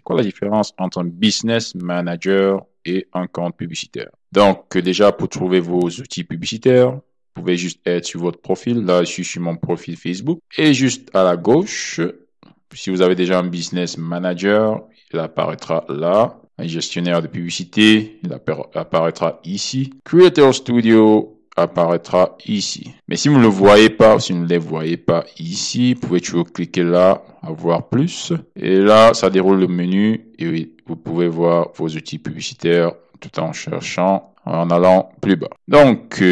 c'est quoi la différence entre un business manager et un compte publicitaire? Donc, déjà, pour trouver vos outils publicitaires, vous pouvez juste être sur votre profil. Là, je suis sur mon profil Facebook. Et juste à la gauche, si vous avez déjà un business manager, il apparaîtra là. Un gestionnaire de publicité, il apparaîtra ici. Creator Studio apparaîtra ici. Mais si vous ne le voyez pas, si vous ne les voyez pas ici, vous pouvez toujours cliquer là, à voir plus. Et là, ça déroule le menu et vous pouvez voir vos outils publicitaires tout en cherchant, en allant plus bas. Donc,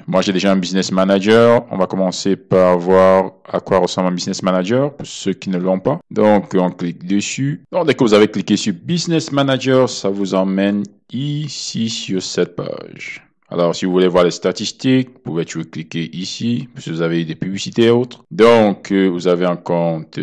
moi, j'ai déjà un business manager. On va commencer par voir à quoi ressemble un business manager pour ceux qui ne l'ont pas. Donc, on clique dessus. Donc, dès que vous avez cliqué sur business manager, ça vous emmène ici sur cette page. Alors, si vous voulez voir les statistiques, vous pouvez toujours cliquer ici, si vous avez des publicités et autres. Donc, vous avez un compte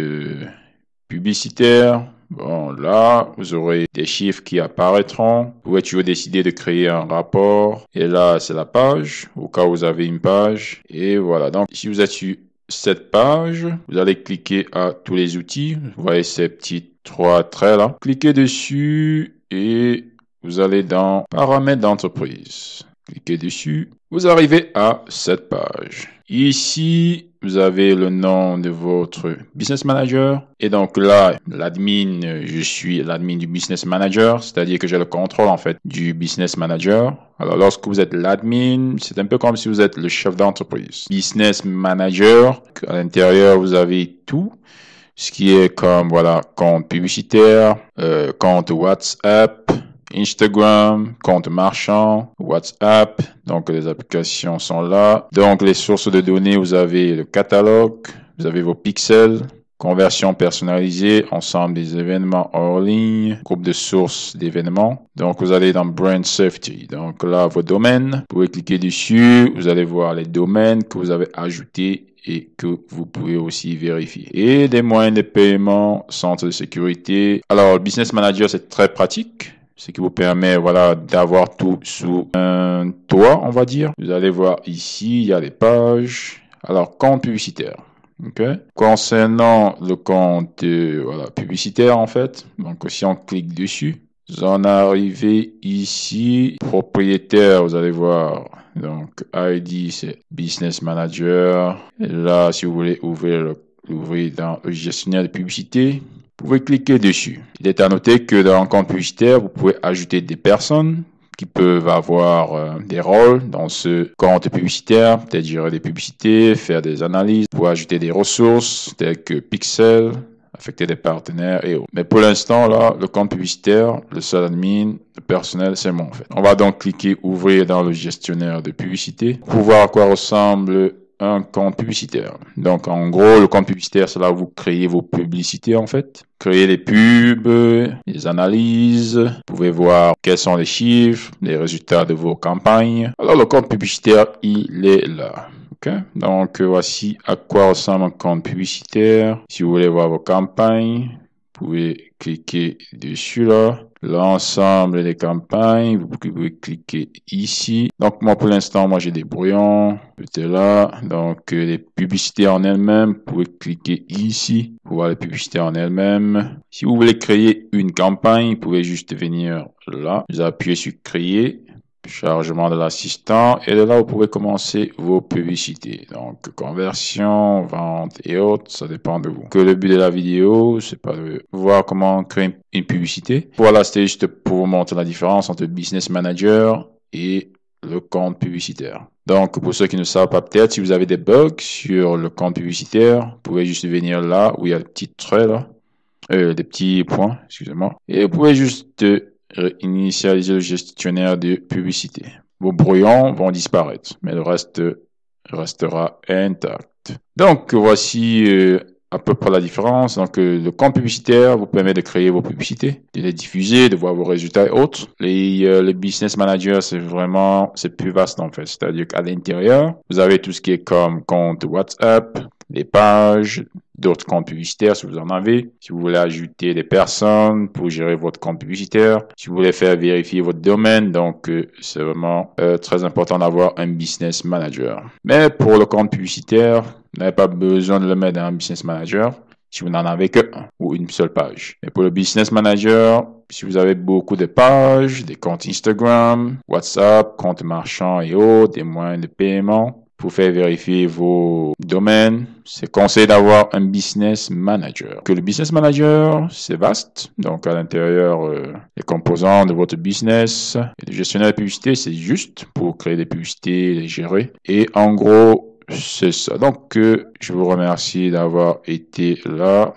publicitaire. Bon, là, vous aurez des chiffres qui apparaîtront. Vous pouvez toujours décider de créer un rapport. Et là, c'est la page, au cas où vous avez une page. Et voilà. Donc, si vous êtes sur cette page, vous allez cliquer à tous les outils. Vous voyez ces petits 3 traits là. Cliquez dessus et vous allez dans paramètres d'entreprise. Cliquez dessus. Vous arrivez à cette page. Ici, vous avez le nom de votre business manager. Et donc là, l'admin, je suis l'admin du business manager, c'est-à-dire que j'ai le contrôle en fait du business manager. Alors lorsque vous êtes l'admin, c'est un peu comme si vous êtes le chef d'entreprise. Business manager, à l'intérieur, vous avez tout. Ce qui est comme, voilà, compte publicitaire, compte WhatsApp, Instagram, compte marchand, WhatsApp. Donc, les applications sont là. Donc, les sources de données, vous avez le catalogue, vous avez vos pixels, conversion personnalisée, ensemble des événements hors ligne, groupe de sources d'événements. Donc, vous allez dans Brand Safety. Donc, là, vos domaines. Vous pouvez cliquer dessus. Vous allez voir les domaines que vous avez ajoutés et que vous pouvez aussi vérifier. Et des moyens de paiement, centre de sécurité. Alors, le Business Manager, c'est très pratique. Ce qui vous permet, voilà, d'avoir tout sous un toit, on va dire. Vous allez voir ici, il y a les pages. Alors, compte publicitaire. OK. Concernant le compte, voilà, publicitaire, en fait. Donc, si on clique dessus, vous en arrivez ici. Propriétaire, vous allez voir. Donc, ID, c'est Business Manager. Et là, si vous voulez ouvrir dans le gestionnaire de publicité, vous pouvez cliquer dessus. Il est à noter que dans un compte publicitaire, vous pouvez ajouter des personnes qui peuvent avoir des rôles dans ce compte publicitaire, peut-être gérer des publicités, faire des analyses, vous pouvez ajouter des ressources telles que Pixel, affecter des partenaires et autres. Mais pour l'instant, là, le compte publicitaire, le seul admin, le personnel, c'est moi en fait. On va donc cliquer ouvrir dans le gestionnaire de publicité pour voir à quoi ressemble un compte publicitaire. Donc, en gros, le compte publicitaire, c'est là où vous créez vos publicités, en fait. Créez les pubs, les analyses. Vous pouvez voir quels sont les chiffres, les résultats de vos campagnes. Alors, le compte publicitaire, il est là. OK? Donc, voici à quoi ressemble un compte publicitaire. Si vous voulez voir vos campagnes, vous pouvez cliquer dessus là. L'ensemble des campagnes, vous pouvez cliquer ici. Donc, moi, pour l'instant, moi, j'ai des brouillons. C'était là. Donc, les publicités en elles-mêmes, vous pouvez cliquer ici pour voir les publicités en elles-mêmes. Si vous voulez créer une campagne, vous pouvez juste venir là. Vous appuyez sur créer. Chargement de l'assistant et de là vous pouvez commencer vos publicités. Donc conversion, vente et autres, ça dépend de vous. Que le but de la vidéo, c'est pas de voir comment créer une publicité. Voilà, c'était juste pour vous montrer la différence entre Business Manager et le compte publicitaire. Donc pour ceux qui ne savent pas peut-être, si vous avez des bugs sur le compte publicitaire, vous pouvez juste venir là où il y a le petit trait là, des petits points, excusez-moi, et vous pouvez juste initialiser le gestionnaire de publicité. Vos brouillons vont disparaître, mais le reste restera intact. Donc, voici à peu près la différence. Donc, le compte publicitaire vous permet de créer vos publicités, de les diffuser, de voir vos résultats et autres. Le business manager, c'est plus vaste en fait. C'est-à-dire qu'à l'intérieur, vous avez tout ce qui est comme compte WhatsApp, les pages, d'autres comptes publicitaires si vous en avez. Si vous voulez ajouter des personnes pour gérer votre compte publicitaire. Si vous voulez faire vérifier votre domaine. Donc, c'est vraiment très important d'avoir un business manager. Mais pour le compte publicitaire, vous n'avez pas besoin de le mettre dans un business manager. si vous n'en avez que un ou une seule page. Et pour le business manager, si vous avez beaucoup de pages, des comptes Instagram, WhatsApp, comptes marchands et autres, des moyens de paiement, pour faire vérifier vos domaines, c'est conseillé d'avoir un business manager. Que le business manager, c'est vaste. Donc, à l'intérieur, les composants de votre business. Et le gestionnaire de publicité, c'est juste pour créer des publicités, les gérer. Et en gros, c'est ça. Donc, je vous remercie d'avoir été là.